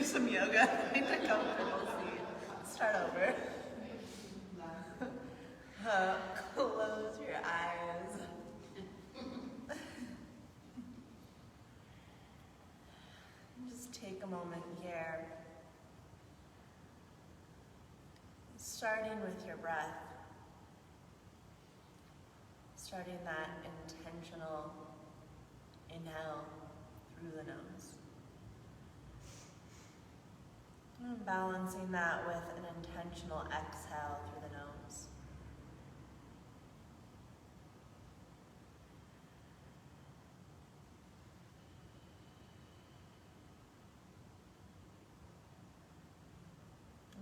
some yoga. Find a comfortable seat. Start over. Close your eyes. Just take a moment here. Starting with your breath. Starting that intentional inhale through the nose. And balancing that with an intentional exhale through the nose.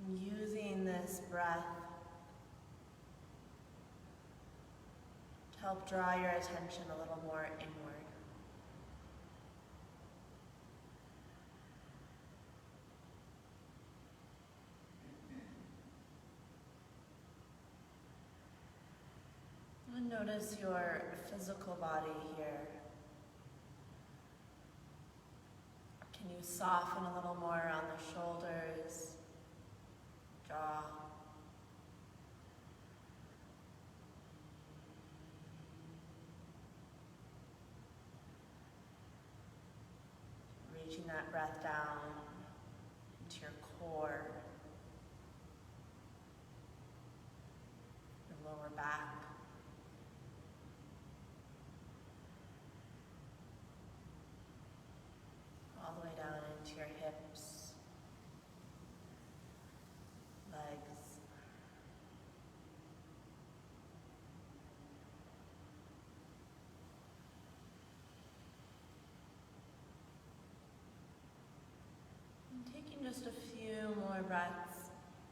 And using this breath to help draw your attention a little more inward. And notice your physical body here. Can you soften a little more around the shoulders, jaw? Reaching that breath down into your core, your lower back. All the way down into your hips, legs. And taking just a few more breaths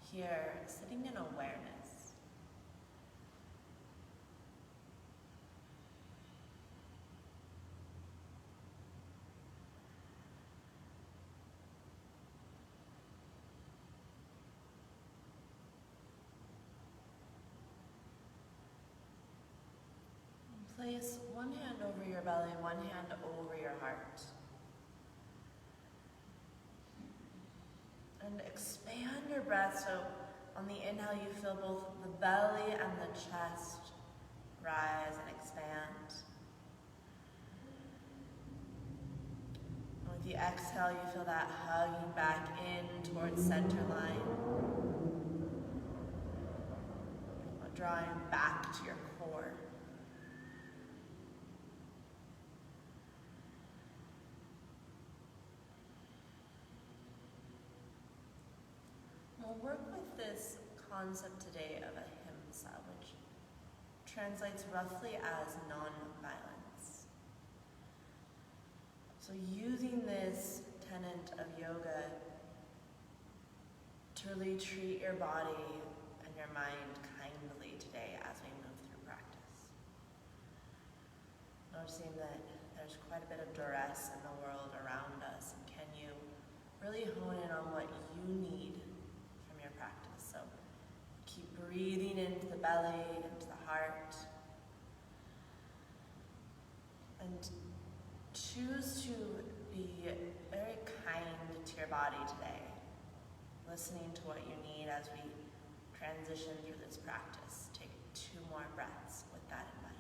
here, sitting in awareness. Place one hand over your belly, one hand over your heart. And expand your breath so on the inhale you feel both the belly and the chest rise and expand. And with the exhale you feel that hugging back in towards center line. Drawing back to your core. We'll work with this concept today of Ahimsa, which translates roughly as non-violence. So using this tenet of yoga to really treat your body and your mind kindly today as we move through practice. Noticing that there's quite a bit of duress in the world around us, and can you really hone in on what you need from your practice? So keep breathing into the belly, into the heart, and choose to be very kind to your body today, listening to what you need as we transition through this practice. Take 2 more breaths with that in mind.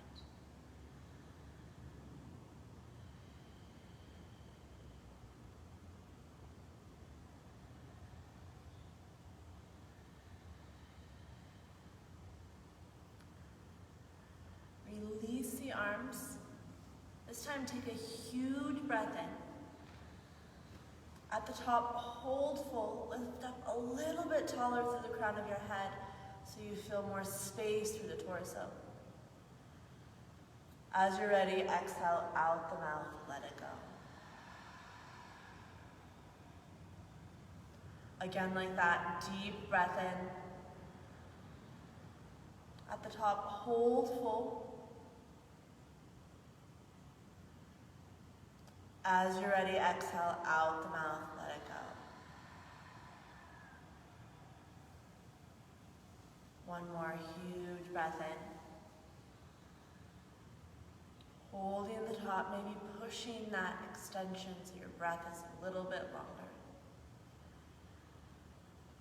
Release the arms. This time take a huge breath in. At the top, hold full, lift up a little bit taller through the crown of your head so you feel more space through the torso. As you're ready, exhale out the mouth, let it go. Again, like that, deep breath in. At the top, hold full. As you're ready, exhale out the mouth, let it go. One more huge breath in. Holding the top, maybe pushing that extension so your breath is a little bit longer.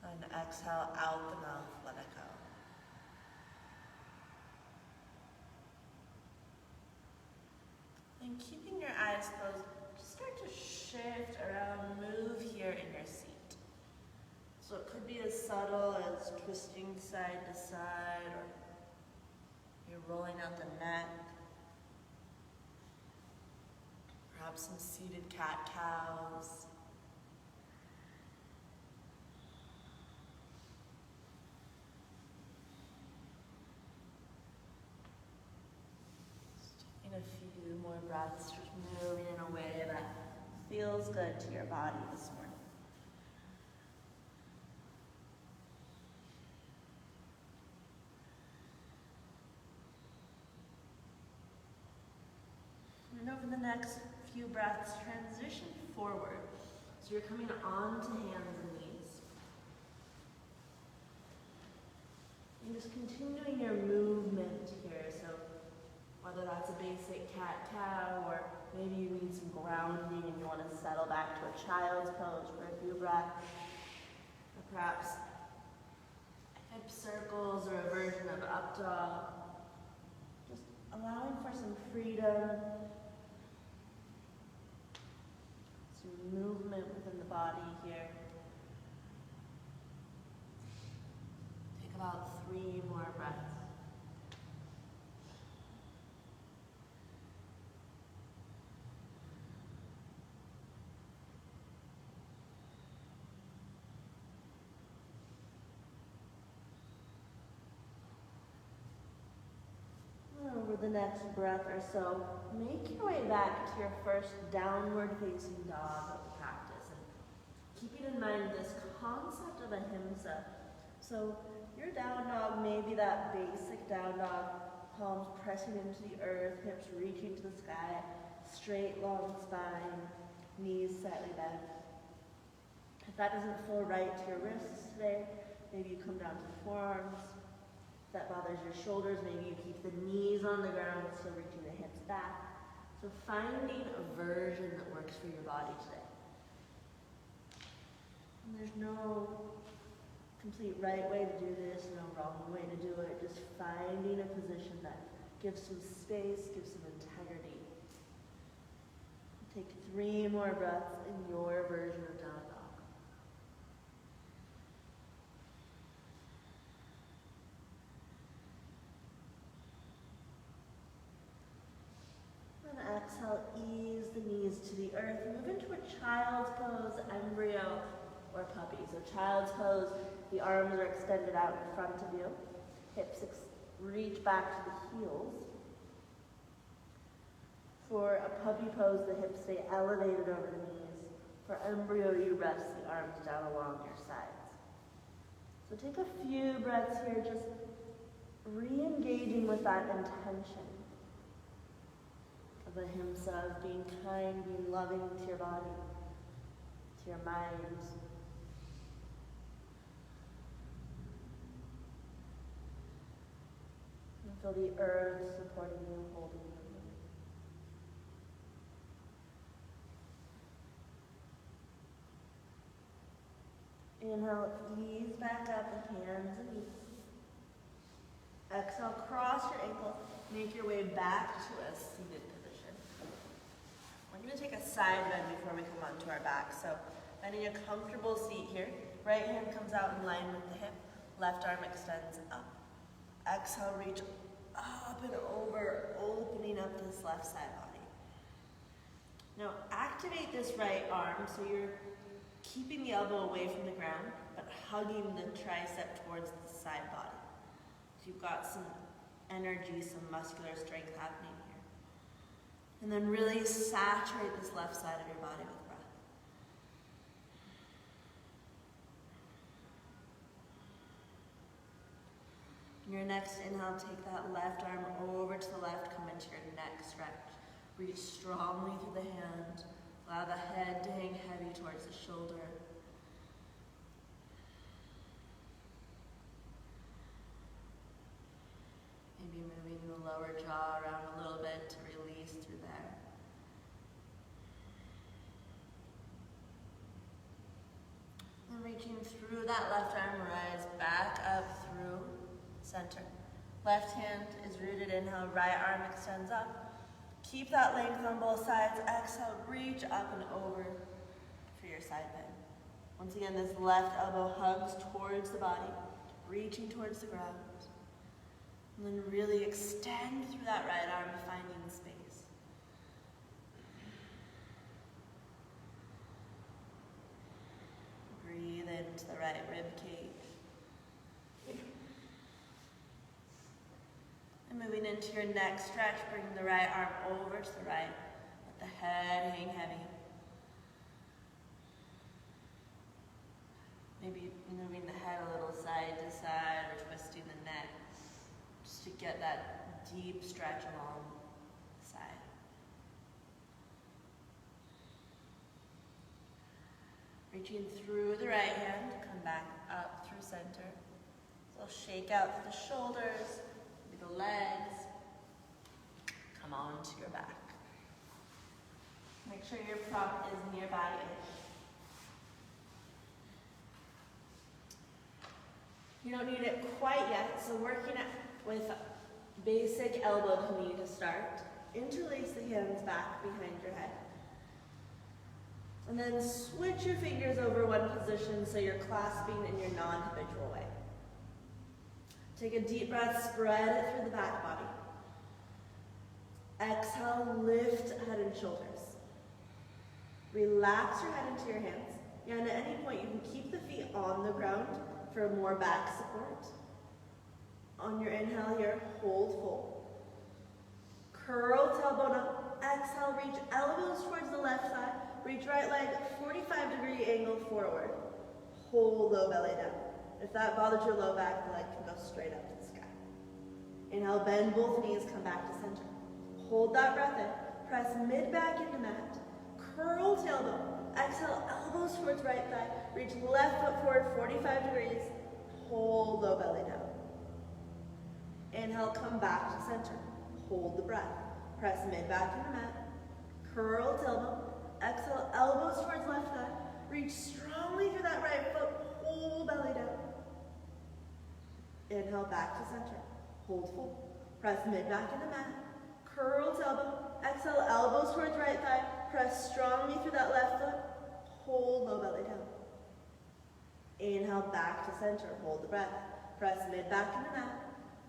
And exhale out the mouth, let it go. And keeping your eyes closed, just start to shift around, move here in your seat. So it could be as subtle as twisting side to side, or you're rolling out the neck. Perhaps some seated cat-cows. A few more breaths, just moving in a way that feels good to your body this morning. And over the next few breaths, transition forward. So you're coming onto hands and knees. And just continuing your movement here. So whether that's a basic cat-cow, or maybe you need some grounding and you want to settle back to a child's pose for a few breaths. Or perhaps hip circles or a version of up dog. Just allowing for some freedom, some movement within the body here. Take about 3 more breaths. Over the next breath or so, make your way back to your first downward facing dog of the practice. And keeping in mind this concept of Ahimsa. So your down dog may be that basic down dog, palms pressing into the earth, hips reaching to the sky, straight long spine, knees slightly bent. If that doesn't feel right to your wrists today, maybe you come down to the forearms. If that bothers your shoulders, maybe you keep the knees on the ground, still reaching the hips back. So finding a version that works for your body today. And there's no complete right way to do this, no wrong way to do it. Just finding a position that gives some space, gives some integrity. Take 3 more breaths in your version of down dog. Exhale, ease the knees to the earth. Move into a child's pose, embryo, or puppy. So child's pose, the arms are extended out in front of you. Hips reach back to the heels. For a puppy pose, the hips stay elevated over the knees. For embryo, you rest the arms down along your sides. So take a few breaths here, just re-engaging with that intention. The Ahimsa of being kind, being loving to your body, to your mind. And feel the earth supporting you, holding you. Inhale, ease back up with hands and knees. Exhale, cross your ankle, make your way back to a seated position. We're going to take a side bend before we come onto our back. So finding a comfortable seat here. Right hand comes out in line with the hip. Left arm extends up. Exhale, reach up and over, opening up this left side body. Now activate this right arm so you're keeping the elbow away from the ground, but hugging the tricep towards the side body. So you've got some energy, some muscular strength happening here. And then really saturate this left side of your body with breath. In your next inhale, take that left arm over to the left, come into your neck stretch. Reach strongly through the hand. Allow the head to hang heavy towards the shoulder. Maybe moving the lower jaw around a little bit to release through there. And reaching through through that left arm, rise back up through center. Left hand is rooted, inhale, right arm extends up. Keep that length on both sides. Exhale, reach up and over for your side bend. Once again, this left elbow hugs towards the body, reaching towards the ground. And then really extend through that right arm, finding space. Breathe into the right rib cage. And moving into your neck stretch, bring the right arm over to the right. Let the head hang heavy. Maybe moving the head a little side to side or twisting the neck, just to get that deep stretch along the side. Reaching through the right hand, come back up through center. So shake out the shoulders, maybe the legs. Come on to your back. Make sure your prop is nearby-ish. You don't need it quite yet, so working with basic elbow to knee to start. Interlace the hands back behind your head. And then switch your fingers over one position so you're clasping in your non-habitual way. Take a deep breath, spread it through the back body. Exhale, lift head and shoulders. Relax your head into your hands. And at any point, you can keep the feet on the ground for more back support. On your inhale here, hold full. Curl tailbone up. Exhale, reach elbows towards the left side. Reach right leg 45-degree angle forward. Hold low belly down. If that bothers your low back, the leg can go straight up to the sky. Inhale, bend both knees, come back to center. Hold that breath in. Press mid back into mat. Curl tailbone. Exhale, elbows towards right thigh. Reach left foot forward 45 degrees. Hold low belly down. Inhale, come back to center. Hold the breath. Press mid back into mat. Curl tailbone. Exhale, elbows towards left thigh. Reach strongly through that right foot. Hold belly down. Inhale, back to center. Hold full. Press mid back into mat. Curl tailbone. Exhale, elbows towards right thigh. Press strongly through that left foot. Hold low belly down. Inhale, back to center. Hold the breath. Press mid back into mat.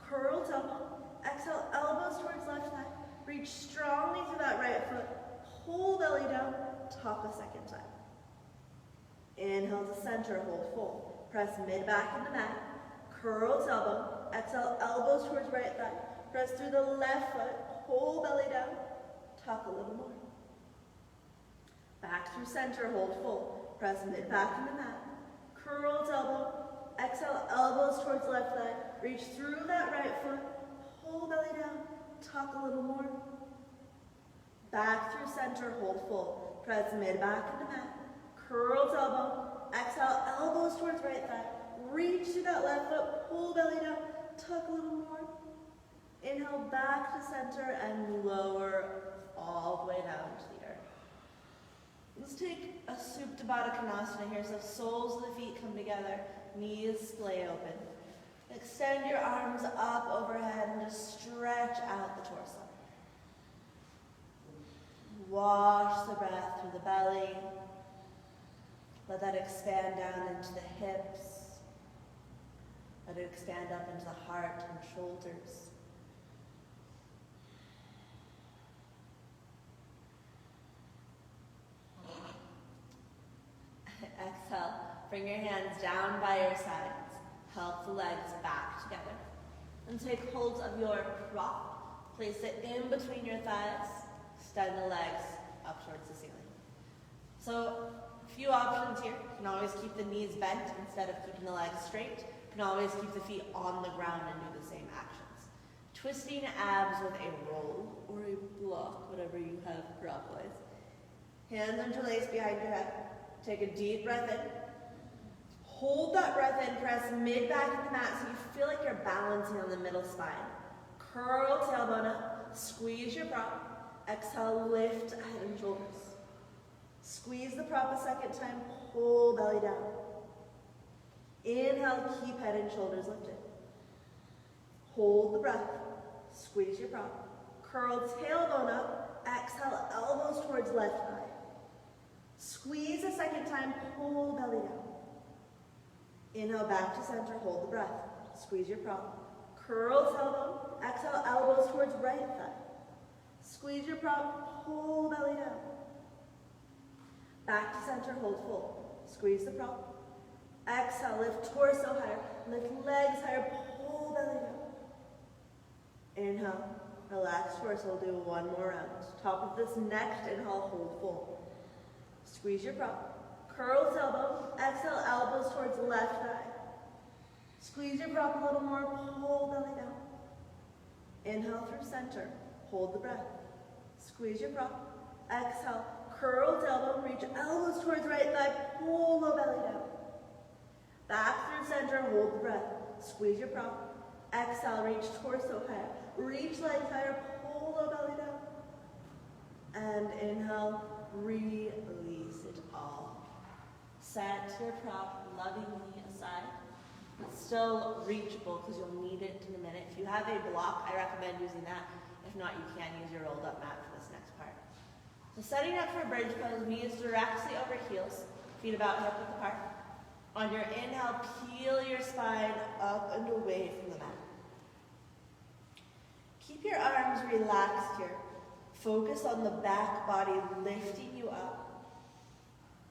Curl tailbone. Exhale, elbows towards left thigh. Reach strongly through that right foot. Hold belly down. Top a second time. Inhale to center. Hold full. Press mid back into mat. Curl tailbone. Exhale, elbows towards right thigh. Press through the left foot. Hold belly down. Tuck a little more. Back through center, hold full. Press mid back into mat. Curl tailbone. Exhale, elbows towards left thigh. Reach through that right foot. Hold belly down. Tuck a little more. Back through center, hold full. Press mid back into mat. Curl tailbone. Exhale, elbows towards right thigh. Reach through that left foot. Pull belly down. Tuck a little more. Inhale back to center and lower all the way down to the earth. Let's take a Supta Baddha Konasana here, so soles of the feet come together, knees splay open. Extend your arms up overhead and just stretch out the torso. Wash the breath through the belly. Let that expand down into the hips. Let it expand up into the heart and shoulders. Exhale, bring your hands down by your sides. Help the legs back together. And take hold of your prop. Place it in between your thighs. Extend the legs up towards the ceiling. So, a few options here. You can always keep the knees bent instead of keeping the legs straight. You can always keep the feet on the ground and do the same actions. Twisting abs with a roll or a block, whatever you have prop-wise. Hands interlaced behind your head. Take a deep breath in. Hold that breath in. Press mid back into the mat so you feel like you're balancing on the middle spine. Curl tailbone up. Squeeze your prop. Exhale, lift head and shoulders. Squeeze the prop a second time. Pull belly down. Inhale, keep head and shoulders lifted. Hold the breath. Squeeze your prop. Curl tailbone up. Exhale, elbows towards left thigh. Squeeze a second time, pull belly down. Inhale, back to center, hold the breath. Squeeze your prop. Curl tailbone. Exhale, elbows towards right thigh. Squeeze your prop, pull belly down. Back to center, hold full. Squeeze the prop. Exhale, lift torso higher. Lift legs higher, pull belly down. Inhale, relax torso, do one more round. Top of this next inhale, hold full. Squeeze your prop. Curl tailbone. Exhale, elbows towards left thigh. Squeeze your prop a little more, pull belly down. Inhale through center, hold the breath. Squeeze your prop. Exhale, curl tailbone, reach elbows towards right thigh, pull low belly down. Back through center, hold the breath. Squeeze your prop. Exhale, reach torso higher. Reach legs higher, pull low belly down. And inhale, release it all. Set your prop lovingly aside. It's still reachable because you'll need it in a minute. If you have a block, I recommend using that. If not, you can use your rolled up mat for this next part. So setting up for bridge pose, knees directly over heels, feet about hip width apart. On your inhale, peel your spine up and away from the mat. Keep your arms relaxed here. Focus on the back body lifting you up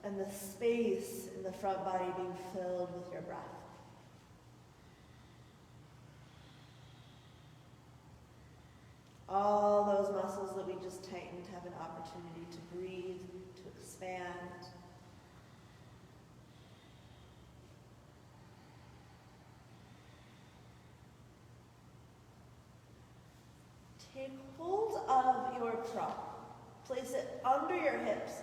and the space in the front body being filled with your breath. All those muscles that we just tightened have an opportunity to breathe, to expand. Take hold of your prop. Place it under your hips,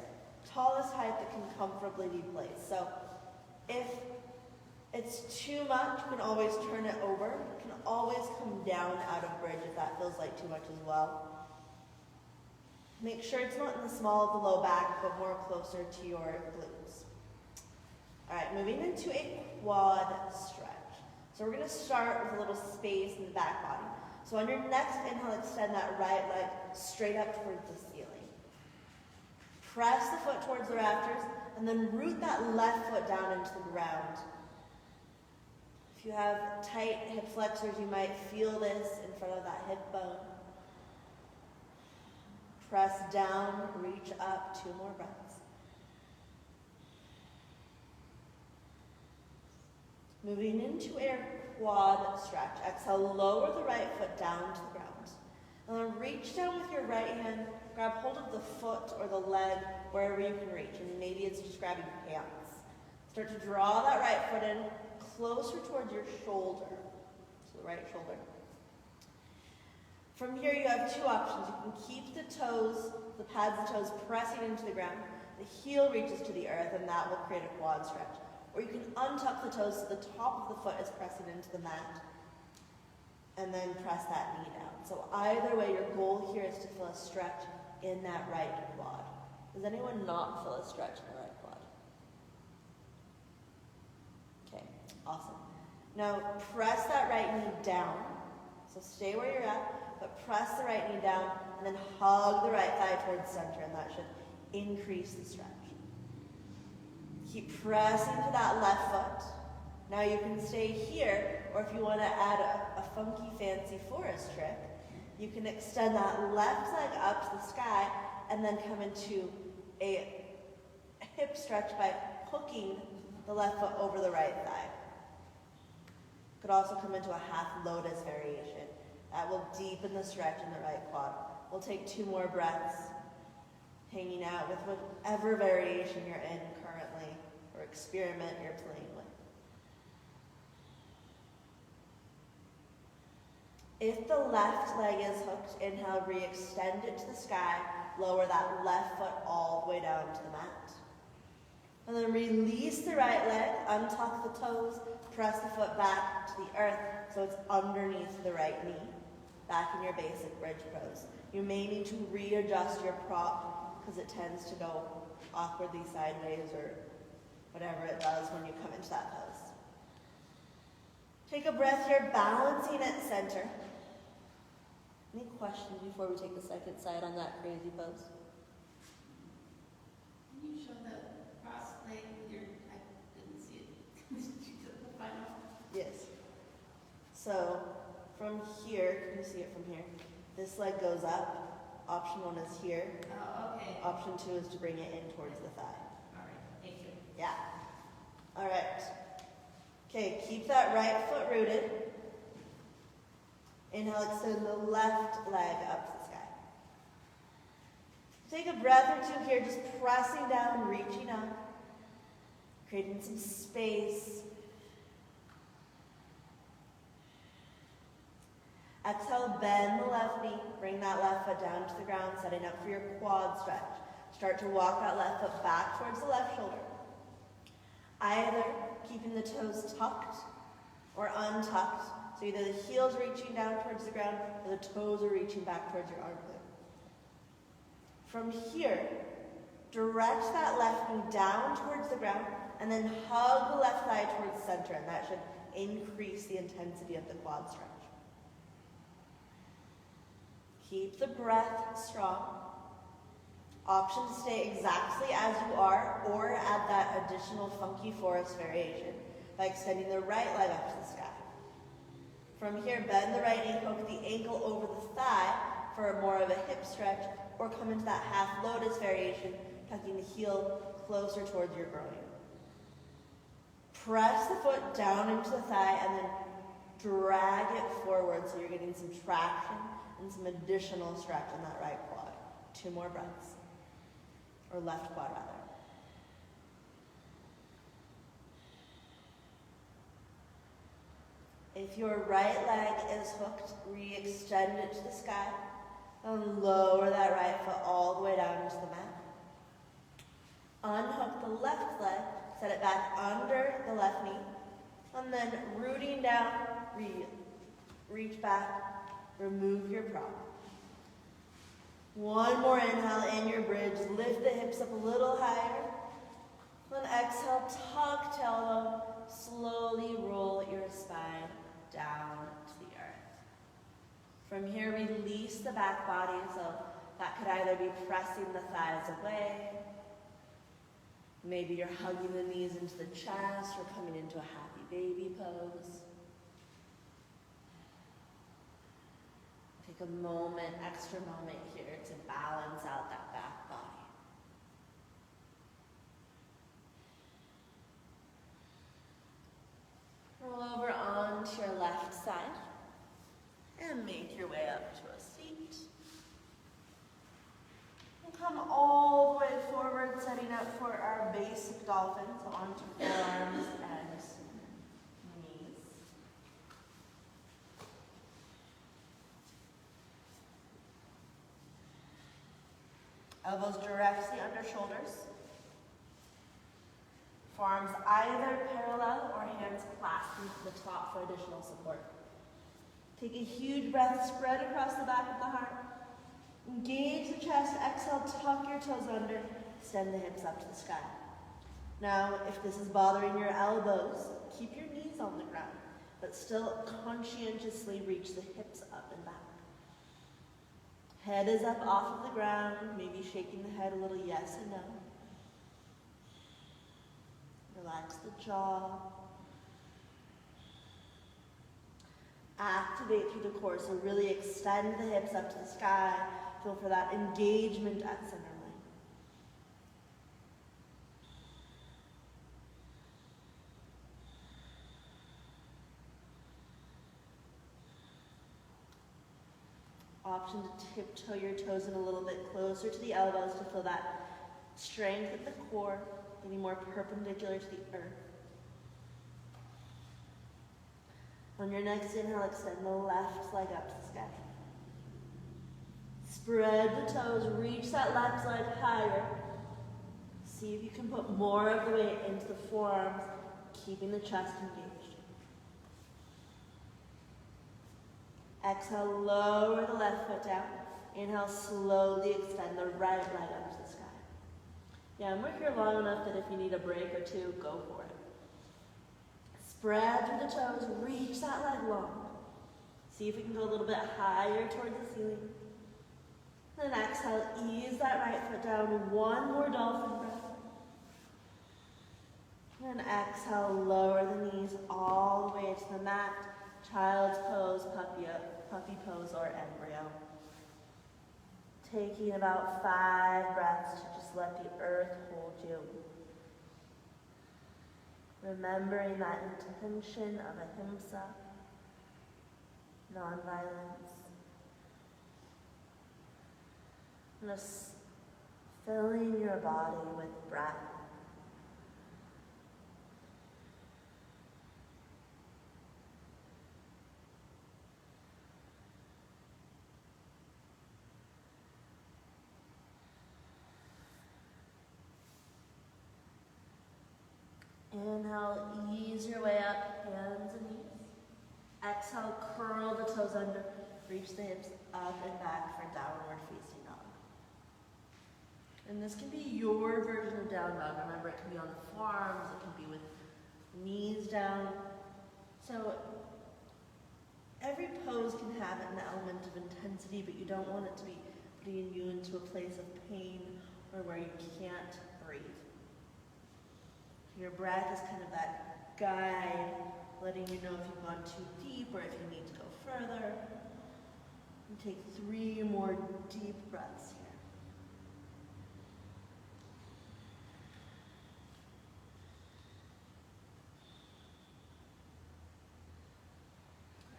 tallest height that can comfortably be placed. So if it's too much, you can always turn it over. You can always come down out of bridge if that feels like too much as well. Make sure it's not in the small of the low back, but more closer to your glutes. All right, moving into a quad stretch. So we're going to start with a little space in the back body. So on your next inhale, extend that right leg straight up towards the ceiling. Press the foot towards the rafters, and then root that left foot down into the ground. If you have tight hip flexors, you might feel this in front of that hip bone. Press down, reach up, 2 more breaths. Moving into a quad stretch. Exhale, lower the right foot down to the ground. And then reach down with your right hand, grab hold of the foot or the leg wherever you can reach. And maybe it's just grabbing pants. Start to draw that right foot in closer towards your shoulder. So the right shoulder. From here you have 2 options. You can keep the toes, the pads of the toes pressing into the ground. The heel reaches to the earth and that will create a quad stretch. Or you can untuck the toes so the top of the foot is pressing into the mat and then press that knee down. So either way, your goal here is to feel a stretch in that right quad. Does anyone not feel a stretch in the right quad? Okay, awesome. Now press that right knee down. So stay where you're at, but press the right knee down and then hug the right thigh towards the center, and that should increase the stretch. Keep pressing to that left foot. Now you can stay here, or if you want to add a funky, fancy forest trick, you can extend that left leg up to the sky and then come into a hip stretch by hooking the left foot over the right thigh. Could also come into a half lotus variation. That will deepen the stretch in the right quad. We'll take 2 more breaths, hanging out with whatever variation you're in currently, or experiment you're playing with. If the left leg is hooked, inhale, re-extend it to the sky, lower that left foot all the way down to the mat. And then release the right leg, untuck the toes, press the foot back to the earth so it's underneath the right knee, back in your basic bridge pose. You may need to readjust your prop because it tends to go awkwardly sideways or whatever it does when you come into that pose. Take a breath here, balancing at center. Any questions before we take the second side on that crazy pose? Can you show the cross leg here? I didn't see it. The final. Yes. So from here, can you see it from here? This leg goes up. Option 1 is here. Oh, okay. Option 2 is to bring it in towards the thigh. All right, thank you. Yeah. All right. Okay, keep that right foot rooted. Inhale, extend the left leg up to the sky. Take a breath or two here, just pressing down, reaching up, creating some space. Exhale, bend the left knee, bring that left foot down to the ground, setting up for your quad stretch. Start to walk that left foot back towards the left shoulder. Either keeping the toes tucked or untucked. So either the heels reaching down towards the ground or the toes are reaching back towards your armpit. From here, direct that left knee down towards the ground and then hug the left thigh towards the center, and that should increase the intensity of the quad stretch. Keep the breath strong. Option to stay exactly as you are or add that additional funky forest variation by extending the right leg up to the sky. From here, bend the right knee, poke the ankle over the thigh for more of a hip stretch, or come into that half lotus variation, tucking the heel closer towards your groin. Press the foot down into the thigh and then drag it forward so you're getting some traction and some additional stretch in that right quad. 2 more breaths. Or left quad, rather. If your right leg is hooked, re-extend it to the sky and lower that right foot all the way down into the mat. Unhook the left leg, set it back under the left knee, and then rooting down, reach back, remove your prop. One more inhale in your bridge, lift the hips up a little higher. Then exhale, tuck tailbone, slowly roll your spine down to the earth. From here, release the back body, so that could either be pressing the thighs away, maybe you're hugging the knees into the chest or coming into a happy baby pose. Take a moment, extra moment here to balance out that back body. Roll over onto your left side and make your way up to a seat. And come all the way forward, setting up for our basic dolphin, so onto forearms and knees. Elbows directly under shoulders. Forearms either parallel or hands clasped into the top for additional support. Take a huge breath, spread across the back of the heart. Engage the chest, exhale, tuck your toes under, extend the hips up to the sky. Now, if this is bothering your elbows, keep your knees on the ground, but still conscientiously reach the hips up and back. Head is up off of the ground, maybe shaking the head a little yes and no. Relax the jaw. Activate through the core, so really extend the hips up to the sky. Feel for that engagement at center line. Option to tiptoe your toes in a little bit closer to the elbows to feel that strength at the core, getting more perpendicular to the earth. On your next inhale, extend the left leg up to the sky. Spread the toes, reach that left leg higher. See if you can put more of the weight into the forearms, keeping the chest engaged. Exhale, lower the left foot down. Inhale, slowly extend the right leg up to the sky. Yeah, and we're here long enough that if you need a break or two, go for it. Spread through the toes, reach that leg long. See if we can go a little bit higher towards the ceiling. Then exhale, ease that right foot down. One more dolphin breath. Then exhale, lower the knees all the way to the mat. Child's pose, puppy pose, or embryo. Taking about 5 breaths to just let the earth hold you. Remembering that intention of Ahimsa, nonviolence. Just filling your body with breath. Inhale, ease your way up, hands and knees. Exhale, curl the toes under, reach the hips up and back for downward facing dog. And this can be your version of down dog. Remember, it can be on the forearms, it can be with knees down. So every pose can have an element of intensity, but you don't want it to be putting you into a place of pain or where you can't breathe. Your breath is kind of that guide, letting you know if you've gone too deep or if you need to go further. And take 3 more deep breaths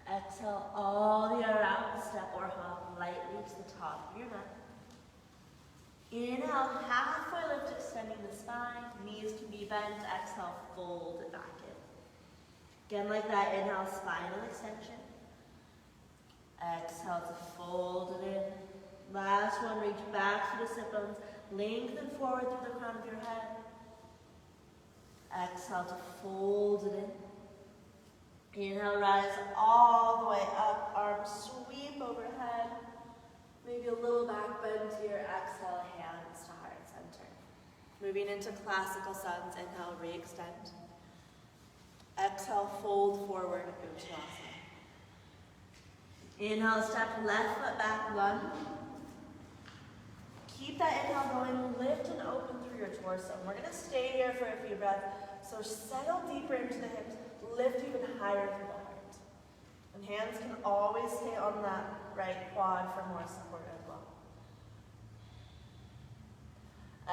here. Exhale all the air out, step or hop lightly to the top of your mat. Inhale, halfway lift, extending the spine. Knees can be bent. Exhale, fold it back in. Again, like that, inhale, spinal extension. Exhale to fold it in. Last one, reach back to the sit bones. Lengthen forward through the crown of your head. Exhale to fold it in. Inhale, rise all the way up. Arms sweep overhead. Maybe a little back bend here. Exhale, hands to heart center. Moving into classical suns. Inhale, re-extend. Exhale, fold forward, Uttanasana. Inhale, step left foot back, lunge. Keep that inhale going. Lift and open through your torso. And we're going to stay here for a few breaths. So settle deeper into the hips. Lift even higher through the heart. And hands can always stay on that right quad for more support as well.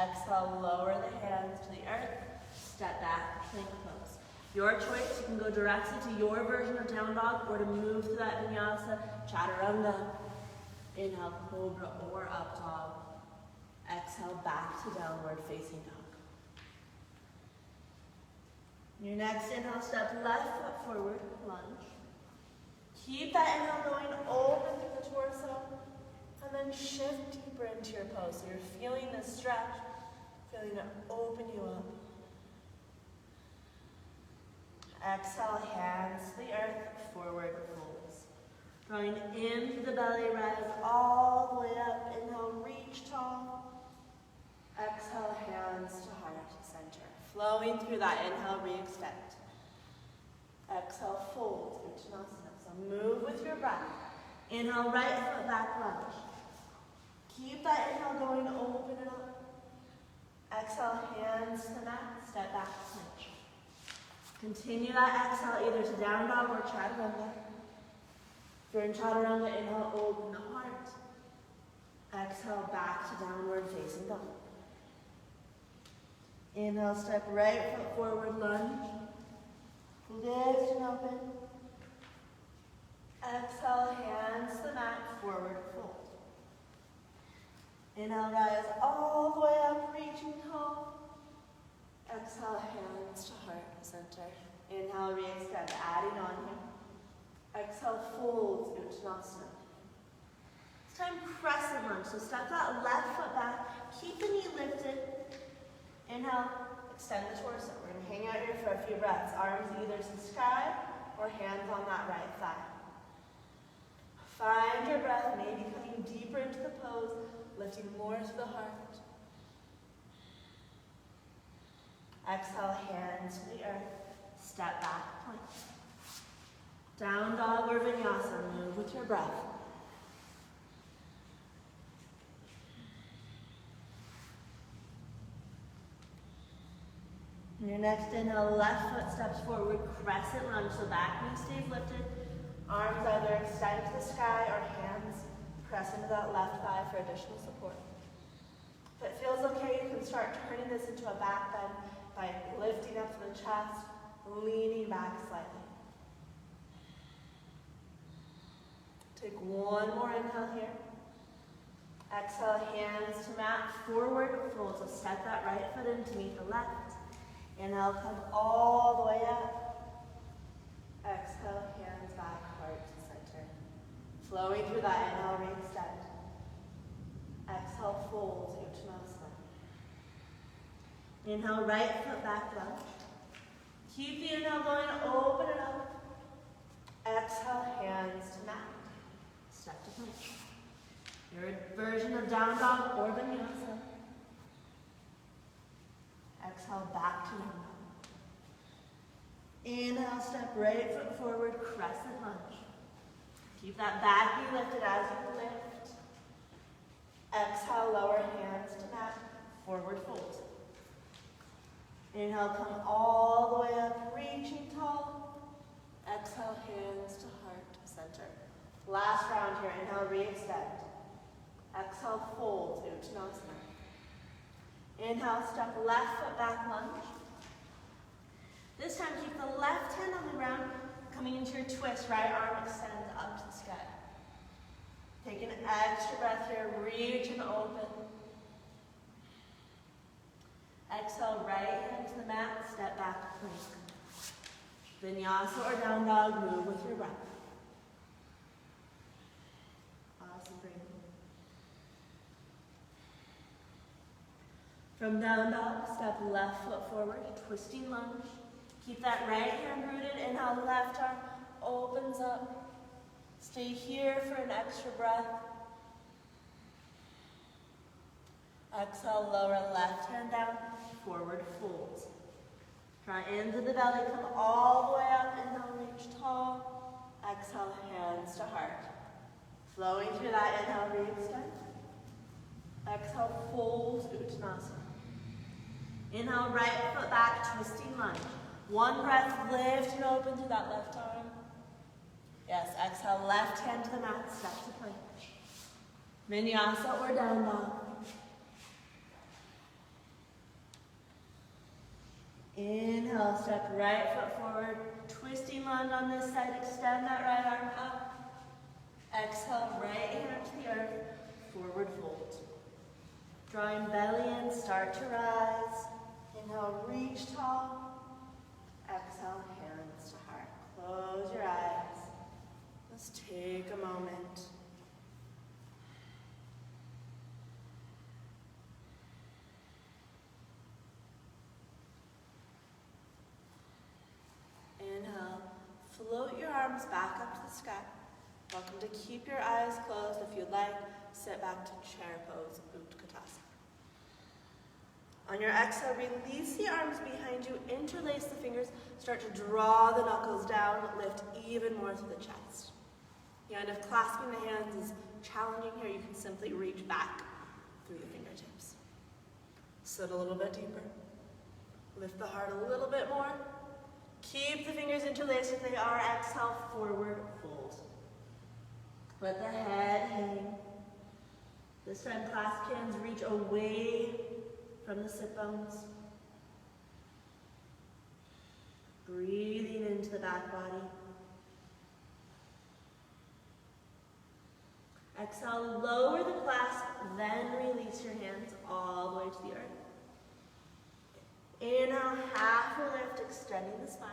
Exhale, lower the hands to the earth. Step back, plank pose. Your choice, you can go directly to your version of down dog or to move to that vinyasa, chaturanga. Inhale, cobra or up dog. Exhale, back to downward facing dog. Your next inhale, step left foot forward, lunge. Keep that inhale going, open through the torso, and then shift deeper into your pose. So you're feeling this stretch, feeling it open you up. Exhale, hands to the earth, forward folds. Drawing in through the belly, rise all the way up. Inhale, reach tall. Exhale, hands to heart center. Flowing through that inhale, re-extend. Exhale, fold, Uttanasana. So move with your breath. Inhale, right foot back, lunge. Keep that inhale going, open it up. Exhale, hands to the mat, step back, snatch. Continue that exhale either to down dog or chaturanga. If you're in chaturanga, inhale, open the heart. Exhale, back to downward facing dog. Inhale, step right foot forward, lunge. Lift and open. Exhale, hands to the mat, forward fold. Inhale, rise all the way up, reaching tall. Exhale, hands to heart center. Inhale, re-extend, adding on here. Exhale, fold, Uttanasana. This time, crescent lunge. So step that left foot back, keep the knee lifted. Inhale, extend the torso. We're going to hang out here for a few breaths. Arms either to the sky or hands on that right thigh. Find your breath, maybe coming deeper into the pose, lifting more to the heart. Exhale, hands to the earth, step back. plank. Down dog or vinyasa, move with your breath. On your next inhale, left foot steps forward, crescent lunge, so back knee stays lifted. Arms either extend to the sky or hands press into that left thigh for additional support. If it feels okay, you can start turning this into a back bend by lifting up to the chest, leaning back slightly. Take one more inhale here. Exhale, hands to mat, forward fold. So step that right foot in to meet the left. Inhale, come all the way up. Exhale, hands back, heart to center. Flowing through that inhale, re-extend. Exhale, fold, Uttanasana. Inhale, right foot back lunge. Keep the inhale going, open it up. Exhale, hands to mat. Step to plank. Your version of down dog or vinyasa. Exhale, back to down dog. Inhale, step right foot forward, crescent lunge. Keep that back knee lifted as you lift. Exhale, lower hands to mat, forward fold. Inhale, come all the way up, reaching tall. Exhale, hands to heart, center. Last round here, inhale, re-extend. Exhale, fold, Uttanasana. Inhale, step left foot back lunge. This time, keep the left hand on the ground, coming into your twist, right arm extends up to the sky. Take an extra breath here, reach and open. Exhale, right hand to the mat, step back to plank. Vinyasa or down dog, move with your breath. Awesome, breathing. From down dog, step left foot forward, twisting lunge. Keep that right hand rooted, inhale, left arm opens up. Stay here for an extra breath. Exhale, lower left hand down, forward folds. Draw into the belly, come all the way up, inhale, reach tall. Exhale, hands to heart. Flowing through that, inhale, re-extend. Exhale, fold, Uttanasana. Inhale, right foot back, twisting lunge. One breath, lift and open through that left arm. Yes, exhale, left hand to the mat, step to plank. Vinyasa or down dog. Inhale, step right foot forward, twisting lunge on this side, extend that right arm up. Exhale, right hand to the earth, forward fold. Drawing belly in, start to rise. Inhale, reach tall. Exhale, hands to heart. Close your eyes. Let's take a moment. Inhale, float your arms back up to the sky. Welcome to keep your eyes closed. If you'd like, sit back to chair pose, Utkatasana. On your exhale, release the arms behind you, interlace the fingers, start to draw the knuckles down, lift even more to the chest. And if clasping the hands is challenging here, you can simply reach back through the fingertips. Sit a little bit deeper. Lift the heart a little bit more. Keep the fingers interlaced if they are. Exhale, forward fold. Let the head hang. This time, clasp hands reach away from the sit bones. Breathing into the back body. Exhale, lower the clasp, then release your hands all the way to the earth. Inhale, half a lift, extending the spine.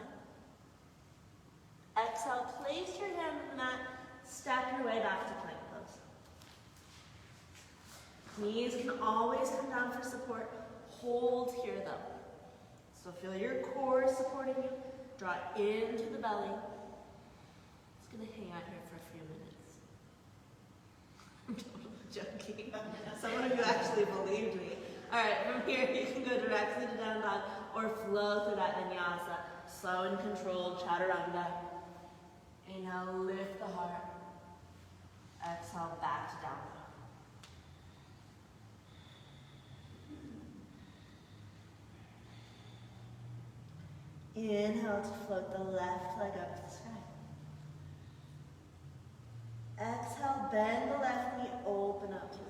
Exhale, place your hand on the mat, step your way back to plank pose. Knees can always come down for support. Hold here though. So feel your core supporting you. Draw into the belly. It's going to hang out here for a few minutes. I'm totally joking. Some of you actually believed me. All right, from here you can go directly to down dog or flow through that vinyasa. slow and controlled chaturanga. Inhale, lift the heart. Exhale, back to down dog. Inhale to float the left leg up to the sky. Exhale, bend the left knee, open up to the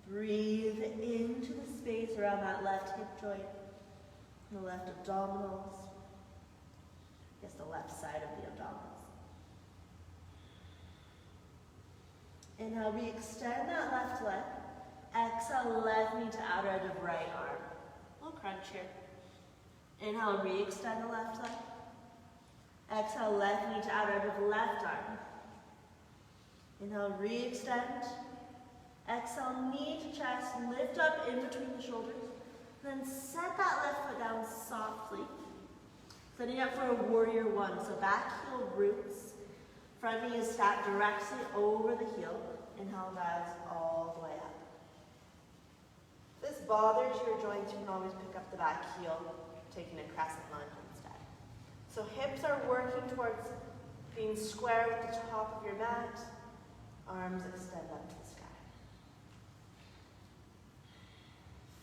breathe into the space around that left hip joint, the left abdominals, the left side of the abdominals. Inhale, re-extend that left leg. Exhale, left knee to outer edge of right arm. A little crunch here. Inhale, re-extend the left leg. Exhale, left knee to outer edge of left arm. Inhale, re-extend. Exhale, knee to chest, lift up in between the shoulders. Then set that left foot down softly. Setting up for a warrior one. So back heel roots. Front knee is stacked directly over the heel. Inhale, dials all the way up. If this bothers your joints, you can always pick up the back heel, taking a crescent lunge instead. So hips are working towards being square with the top of your mat. Arms extend up to the sky.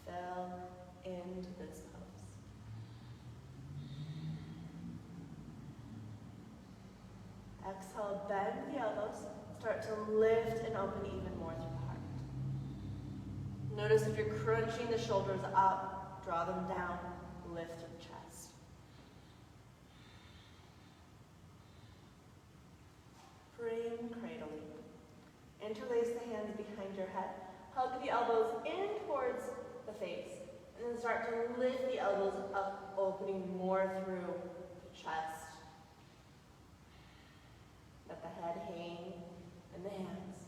Fill into this pose. Exhale, bend the elbows. Start to lift and open even more through the heart. Notice if you're crunching the shoulders up, draw them down, lift the chest. Bring cradling. Interlace the hands behind your head. Hug the elbows in towards the face. And then start to lift the elbows up, opening more through the chest. Let the head hang in the hands.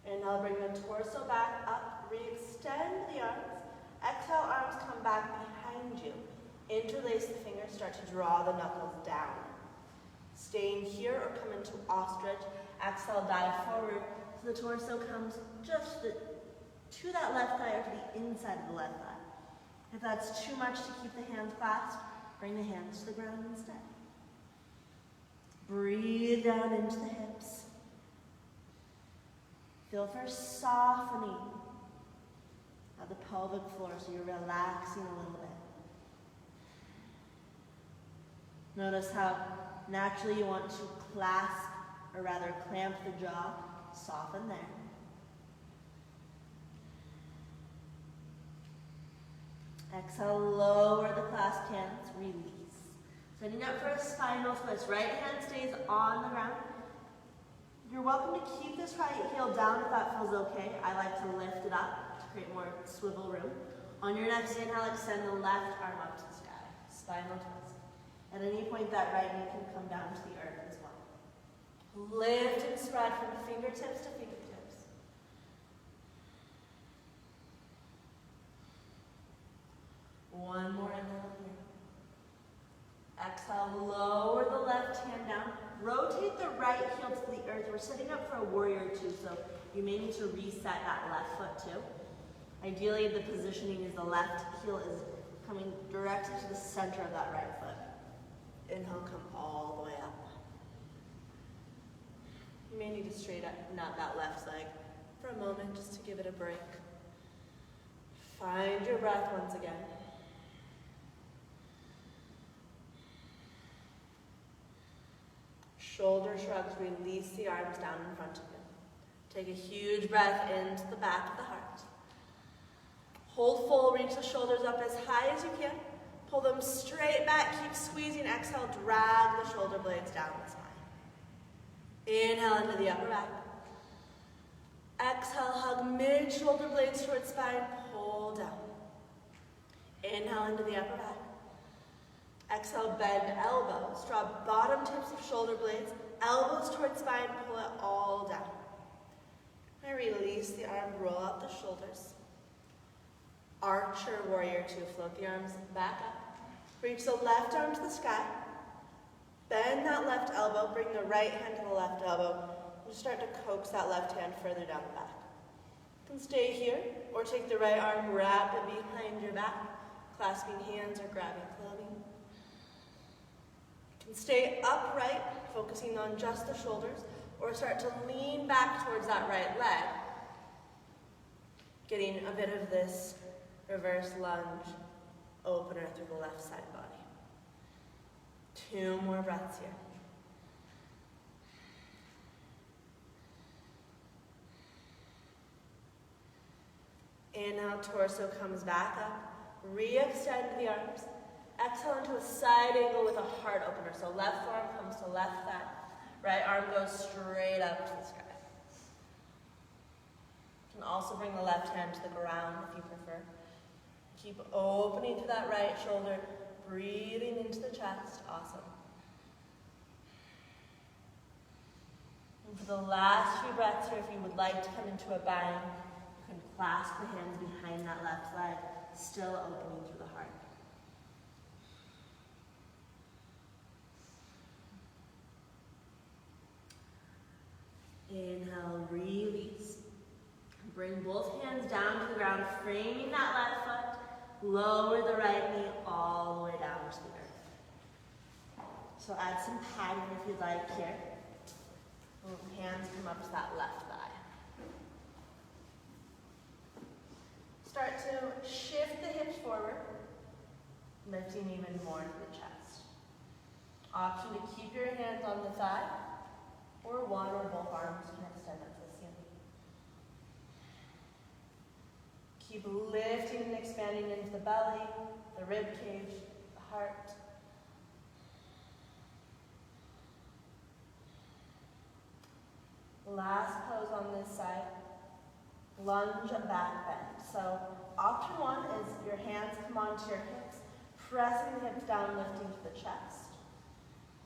And now bring the torso back up. Re-extend the arms. Exhale, arms come back behind you. Interlace the fingers, start to draw the knuckles down. Staying here or come into ostrich. Exhale, dive forward so the torso comes just to that left thigh or to the inside of the left thigh. If that's too much to keep the hands clasped, bring the hands to the ground instead. Breathe down into the hips. Feel for softening of the pelvic floor so you're relaxing a little bit. Notice how naturally you want to clasp, or rather clamp the jaw. Soften there. Exhale, lower the clasped hands, release. Setting up for a spinal twist. Right hand stays on the ground. You're welcome to keep this right heel down if that feels okay. I like to lift it up to create more swivel room. On your next inhale, extend the left arm up to the sky. Spinal twist. At any point, that right knee can come down to the earth as well. Lift and spread from fingertips to fingertips. One more inhale here. Exhale, lower the left hand down. Rotate the right heel to the earth. We're setting up for a warrior two, so you may need to reset that left foot too. Ideally, the positioning is the left heel is coming directly to the center of that right foot. Inhale, come all the way up. You may need to straighten out that left leg for a moment just to give it a break. Find your breath once again. Shoulder shrugs, release the arms down in front of you. Take a huge breath into the back of the heart. Hold full, reach the shoulders up as high as you can. Pull them straight back, keep squeezing. Exhale, drag the shoulder blades down the spine. Inhale into the upper back. Exhale, hug mid-shoulder blades towards spine, pull down. Inhale into the upper back. Exhale, bend elbows. Draw bottom tips of shoulder blades, elbows towards spine, pull it all down. And release the arm, roll out the shoulders. Archer warrior two, float the arms back up. Reach the left arm to the sky. Bend that left elbow, bring the right hand to the left elbow. Just start to coax that left hand further down the back. You can stay here, or take the right arm, wrap it behind your back, clasping hands or grabbing clothing. You can stay upright, focusing on just the shoulders, or start to lean back towards that right leg, getting a bit of this reverse lunge opener through the left side body. 2 more breaths here. Inhale, torso comes back up. Re-extend the arms. Exhale into a side angle with a heart opener. So left arm comes to left thigh. Right arm goes straight up to the sky. You can also bring the left hand to the ground if you prefer. Keep opening to that right shoulder, breathing into the chest. Awesome. And for the last few breaths here, if you would like to come into a bind, you can clasp the hands behind that left leg, still opening through the heart. Inhale, release. Bring both hands down to the ground, framing that left foot. Lower the right knee all the way down to the earth. So add some padding if you'd like here. Hands come up to that left thigh. Start to shift the hips forward, lifting even more to the chest. Option to keep your hands on the thigh, or one or both arms can extend up to the ceiling. Keep lifting and expanding into the belly, the rib cage, the heart. Last pose on this side, lunge back bend. So option 1 is your hands come onto your hips, pressing the hips down, lifting to the chest.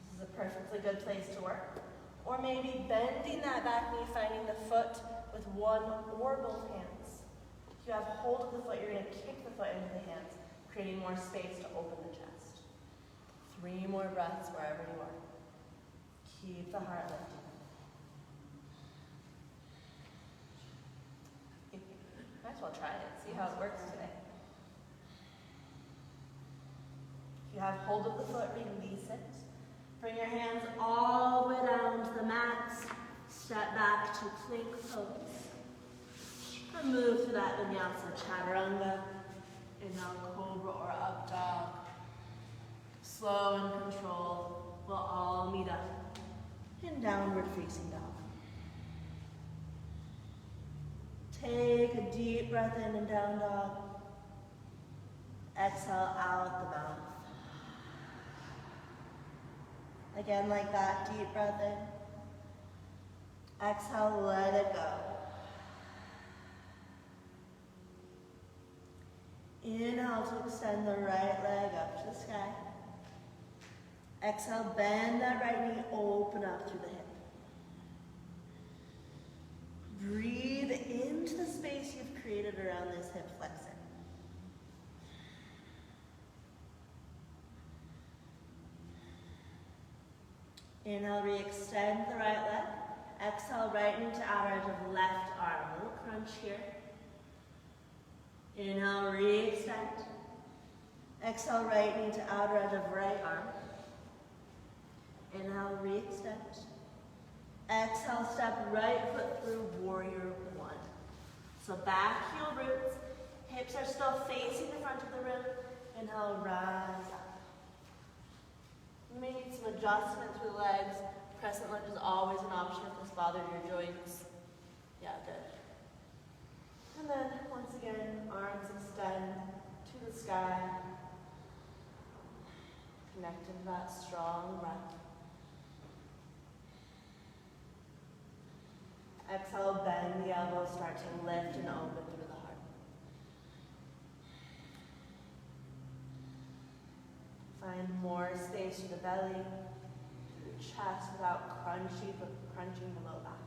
This is a perfectly good place to work. Or maybe bending that back knee, finding the foot with one or both hands. If you have hold of the foot, you're going to kick the foot into the hands, creating more space to open the chest. 3 more breaths wherever you are. Keep the heart lifting. Might as well try it, see how it works today. If you have hold of the foot, release it. Bring your hands all the way down to the mat. Step back to plank pose. And move to that vinyasa chaturanga. Inhale, cobra or up dog. Slow and controlled. We'll all meet up in downward facing dog. Take a deep breath in and down dog. Exhale out the mouth. Again, like that, deep breath in. Exhale, let it go. Inhale to extend the right leg up to the sky. Exhale, bend that right knee, open up through the hip. Breathe into the space you've created around this hip flexor. Inhale, re-extend the right leg. Exhale, right knee to outer edge of left arm. A little crunch here. Inhale, re-extend. Exhale, right knee to outer edge of right arm. Inhale, re-extend. Exhale, step right foot through warrior 1. So back heel roots. Hips are still facing the front of the room. Inhale, rise up. You may need some adjustment through the legs. Crescent lunge is always an option if this bothered your joints. Yeah, good. And then, once again, arms extend to the sky. Connect into that strong breath. Exhale, bend the elbows, start to lift and open through the heart. Find more space through the belly, through the chest without crunching the low back.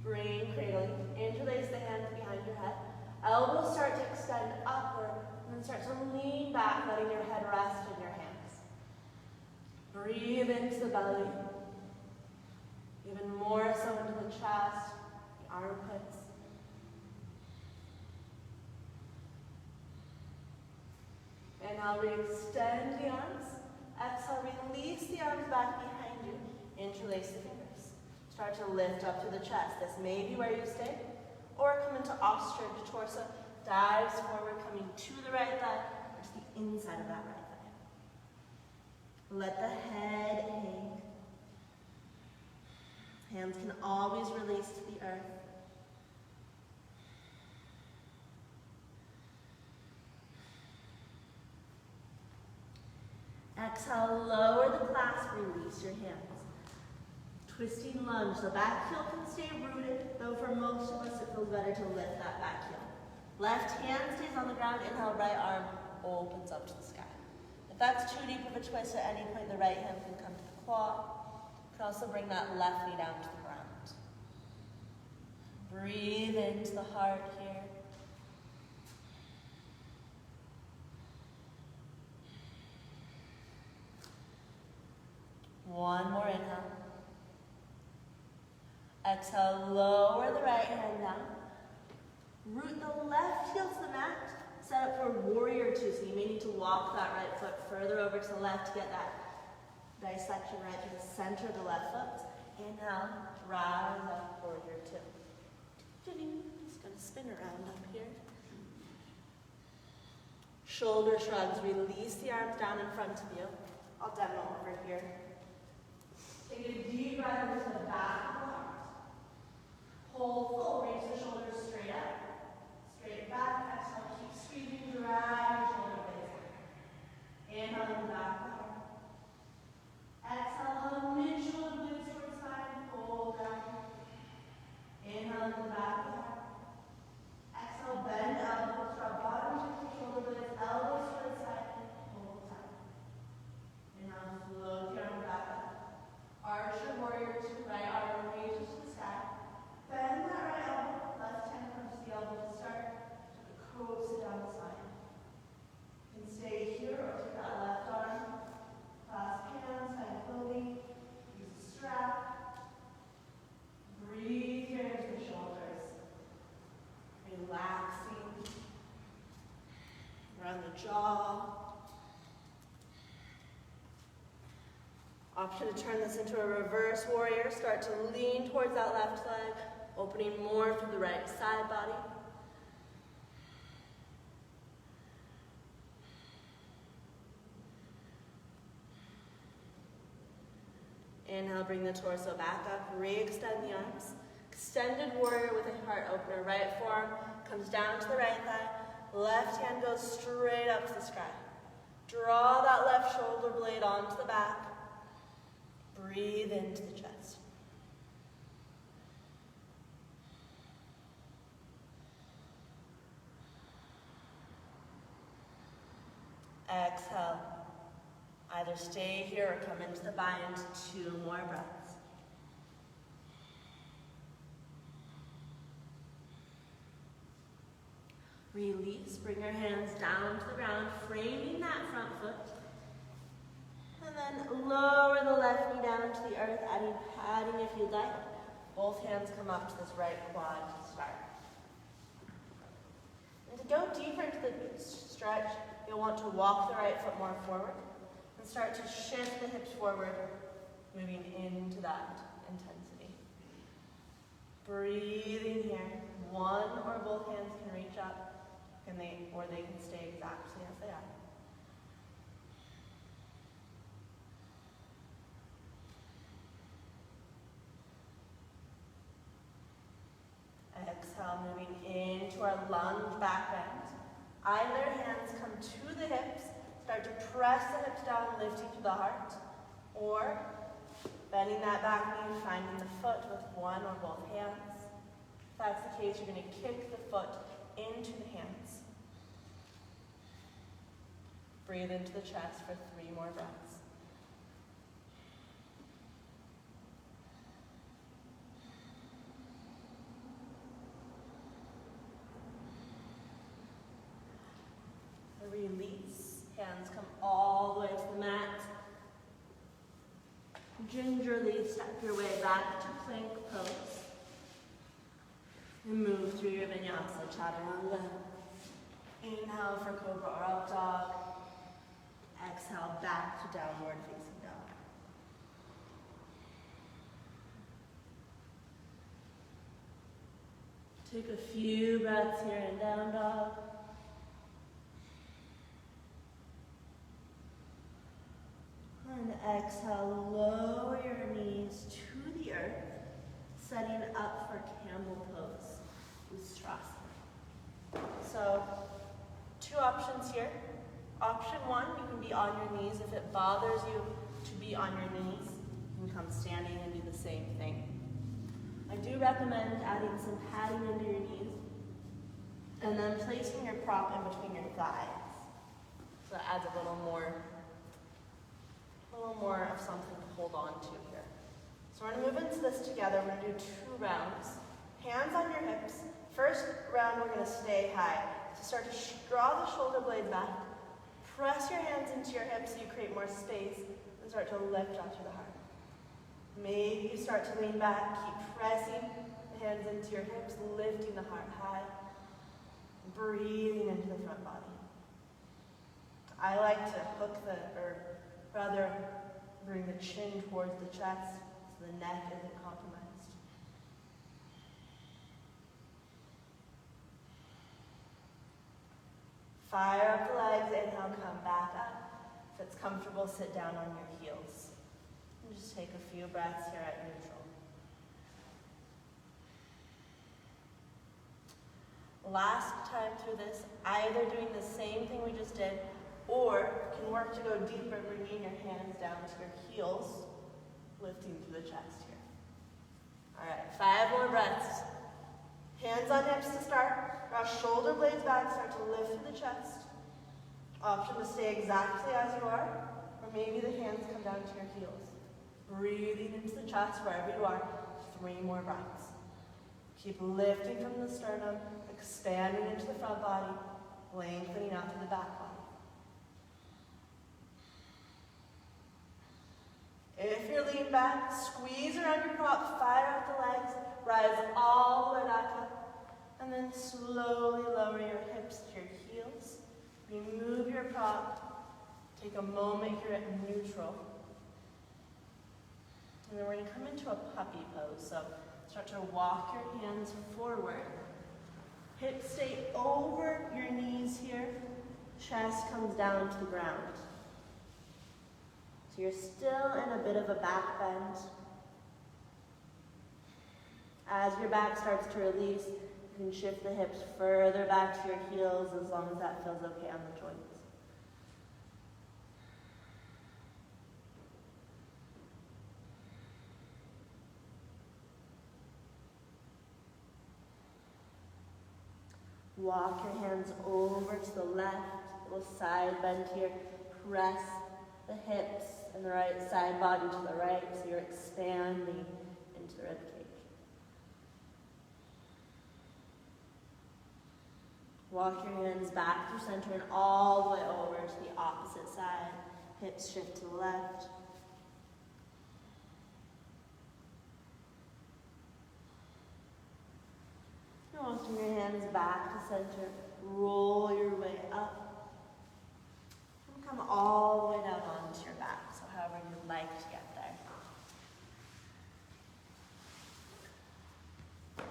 Bring cradling, interlace the hands behind your head. Elbows start to extend upward, and then start to lean back, letting your head rest in your hands. Breathe into the belly. Even more so into the chest, the armpits. Inhale, re-extend the arms. Exhale, release the arms back behind you. Interlace the fingers. Start to lift up to the chest. This may be where you stay, or come into ostrich. Torso dives forward, coming to the right thigh, or to the inside of that right thigh. Let the head hang. Hands can always release to the earth. Exhale, lower the clasp, release your hands. Twisting lunge, the back heel can stay rooted, though for most of us it feels better to lift that back heel. Left hand stays on the ground, inhale, right arm opens up to the sky. If that's too deep of a twist at any point, the right hand can come to the quad. You can also bring that left knee down to the ground. Breathe into the heart here. One more inhale. Exhale, lower the right hand down. Root the left heel to the mat. Set up for warrior two, so you may need to walk that right foot further over to the left to get that dissection right through the center of the left foot. Inhale, rise up, warrior two. Just gonna spin around up here. Shoulder shrugs, release the arms down in front of you. I'll demo over here. Take a deep breath into the back of the heart. Hold full, reach the shoulders straight up. Straight back, exhale, keep squeezing, drag your shoulder blades. Inhale in the back of the heart. Exhale, hug mid-shoulder blades towards side, pull down. Inhale in the back of the heart. Exhale, bend elbows, draw bottom to the shoulder blades, elbows towards side, pull down. Inhale, float your arm back up. Arch your warrior two, right arm raises to the sky. Bend that right elbow, left hand comes to the elbow to start. Coast it down the spine. You can stay here or take that left arm. Clasp hands, find clothing. Use a strap. Breathe here into the shoulders. Relaxing. Run the jaw. Option to turn this into a reverse warrior. Start to lean towards that left leg, opening more through the right side body. Inhale, bring the torso back up, re-extend the arms. Extended warrior with a heart opener. Right forearm comes down to the right thigh. Left hand goes straight up to the sky. Draw that left shoulder blade onto the back. Breathe into the chest. Exhale. Either stay here or come into the bind. 2 more breaths. Release. Bring your hands down to the ground, framing that front foot. And then lower the left knee down to the earth, adding padding if you'd like. Both hands come up to this right quad to start. And to go deeper into the stretch, you'll want to walk the right foot more forward and start to shift the hips forward, moving into that intensity. Breathing here. One or both hands can reach up, or they can stay exactly as they are. Exhale, moving into our lunge back bend. Either hands come to the hips, start to press the hips down, lifting to the heart, or bending that back knee, finding the foot with one or both hands. If that's the case, you're going to kick the foot into the hands. Breathe into the chest for 3 more breaths. Release. Hands come all the way to the mat. Gingerly step your way back to plank pose. move through your vinyasa, chaturanga. Inhale for cobra or up dog. Exhale back to downward facing dog. Take a few breaths here in down dog. And exhale, lower your knees to the earth, setting up for camel pose, Ustrasana. So, two options here. Option one, you can be on your knees. If it bothers you to be on your knees, you can come standing and do the same thing. I do recommend adding some padding under your knees and then placing your prop in between your thighs. So that adds a little more of something to hold on to here. So we're going to move into this together. We're going to do 2 rounds. Hands on your hips. First round, we're going to stay high. So start to draw the shoulder blades back. Press your hands into your hips so you create more space and start to lift up to the heart. Maybe you start to lean back, keep pressing the hands into your hips, lifting the heart high, breathing into the front body. I like to bring the chin towards the chest so the neck isn't compromised. Fire up the legs, inhale, come back up. If it's comfortable, sit down on your heels. And just take a few breaths here at neutral. Last time through this, either doing the same thing we just did, or can work to go deeper, bringing your hands down to your heels, lifting through the chest here. All right, 5 more breaths. Hands on hips to start. Draw shoulder blades back, start to lift through the chest. Option to stay exactly as you are, or maybe the hands come down to your heels. Breathing into the chest wherever you are. 3 more breaths. Keep lifting from the sternum, expanding into the front body, lengthening out to the back body. If you're leaning back, squeeze around your prop, fire up the legs, rise all the way back up, and then slowly lower your hips to your heels. Remove your prop, take a moment here at neutral. And then we're going to come into a puppy pose. So start to walk your hands forward. Hips stay over your knees here. Chest comes down to the ground. So you're still in a bit of a back bend. As your back starts to release, you can shift the hips further back to your heels as long as that feels okay on the joints. Walk your hands over to the left, little side bend here. Press the hips and the right side body to the right, so you're expanding into the ribcage. Walk your hands back through center and all the way over to the opposite side. Hips shift to the left. And walking your hands back to center, roll your way up. And come all the way down onto your back, so however you'd like to get there.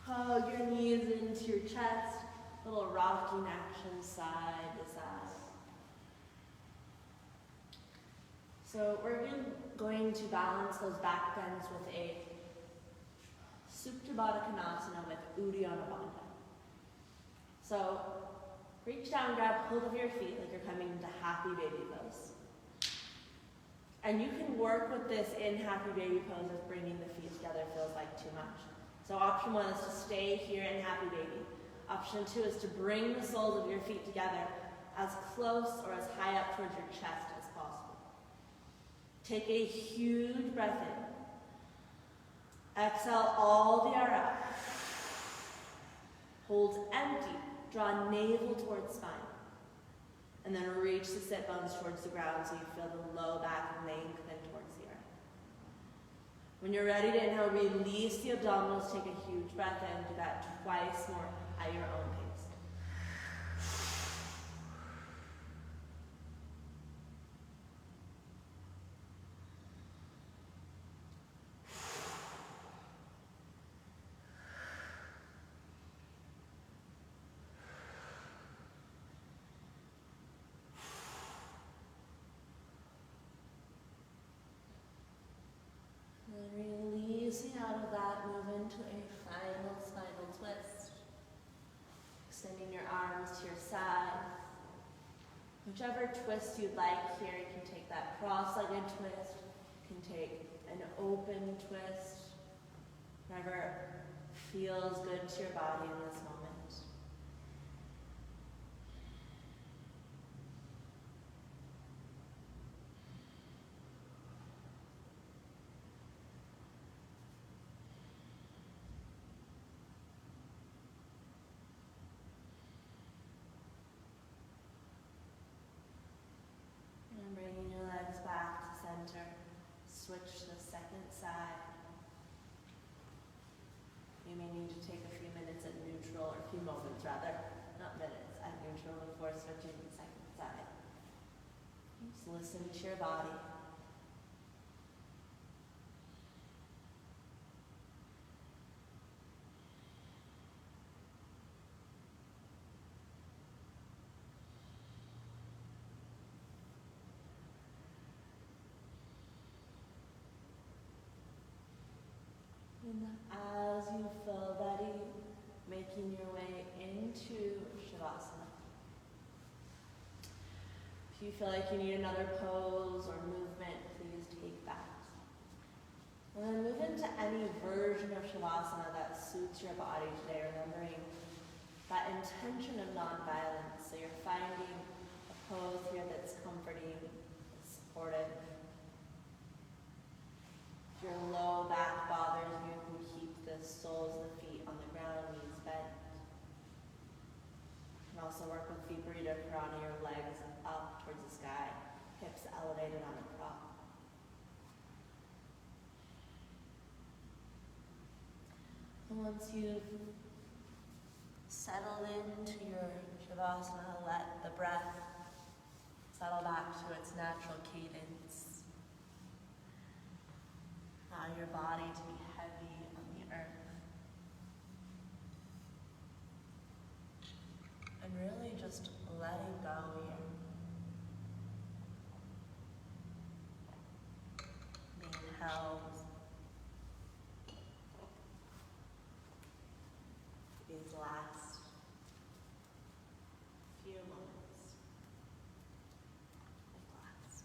Hug your knees into your chest. Little rocking action side to side. So we're going to balance those back bends with a Supta Baddha Konasana with Uddiyana Bandha. So reach down, grab hold of your feet like you're coming into happy baby pose. And you can work with this in happy baby pose if bringing the feet together feels like too much. So option 1 is to stay here in happy baby. Option 2 is to bring the soles of your feet together as close or as high up towards your chest as possible. Take a huge breath in. Exhale all the air out. Hold empty. Draw navel towards spine. And then reach the sit bones towards the ground so you feel the low back lengthen towards the earth. When you're ready to inhale, release the abdominals, take a huge breath in, do that twice more at your own pace. And releasing out of that, move into a final spinal twist. Extending your arms to your side. Whichever twist you'd like here, you can take that cross-legged twist, you can take an open twist, whatever feels good to your body in this moment. And bringing your legs back to center. Switch to the second side. You may need to take a few minutes at neutral, or a few moments rather, not minutes, at neutral before switching to the second side. Just listen to your body. And as you feel ready, making your way into Shavasana. If you feel like you need another pose or movement, please take that. And then move into any version of Shavasana that suits your body today, remembering that intention of non-violence. So you're finding a pose here that's comforting, supportive. If your low back bothers you, you can keep the soles of the feet on the ground, knees bent. You can also work with Viparita Karana, your legs up towards the sky, hips elevated on a prop. And once you've settled into your Shavasana, let the breath settle back to its natural cadence. Allow your body to be heavy on the earth. And really just letting go here. Being held. These last few moments of class.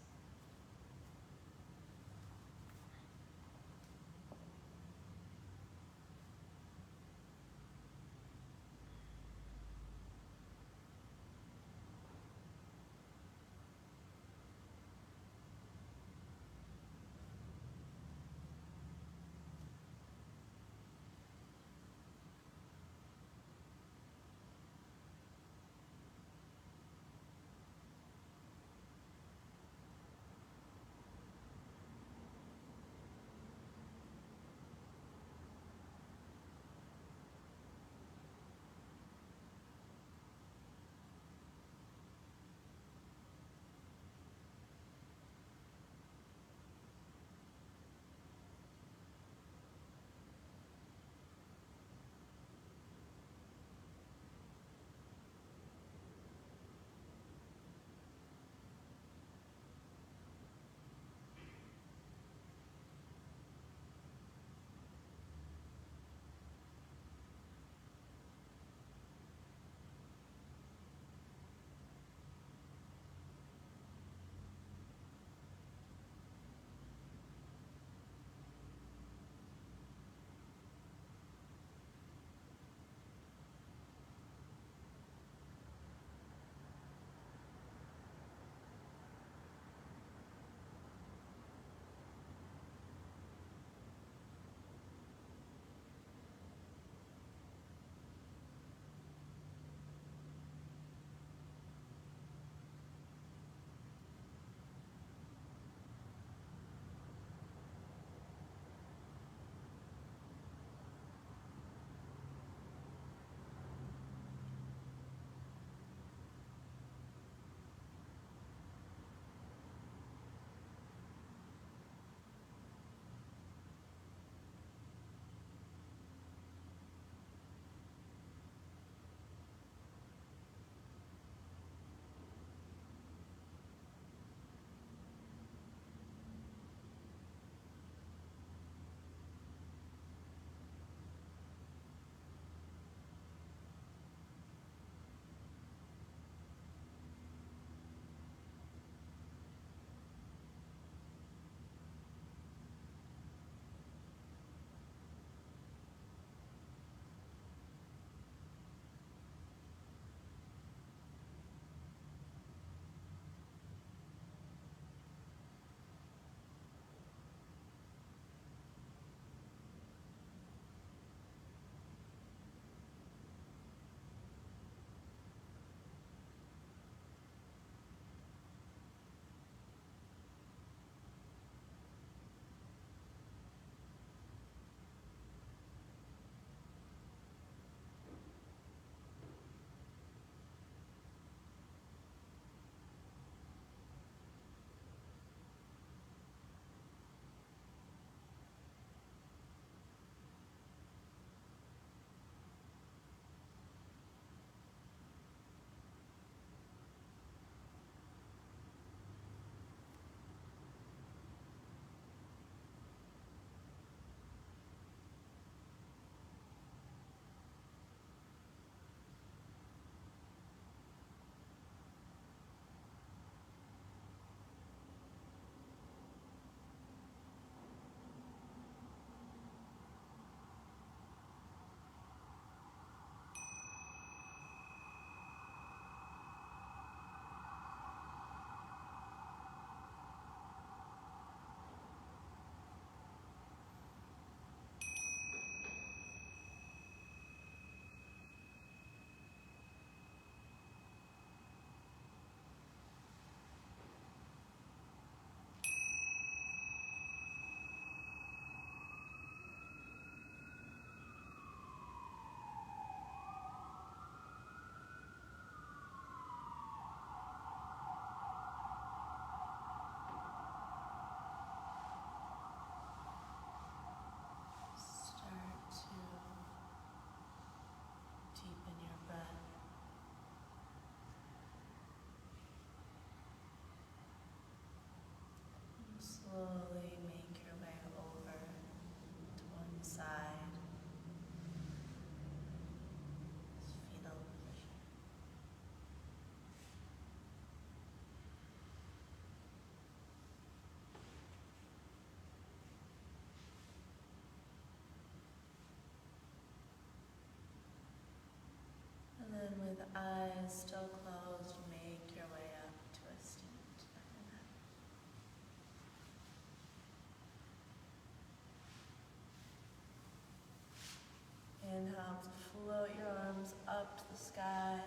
Float your arms up to the sky.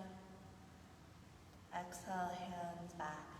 Exhale, hands back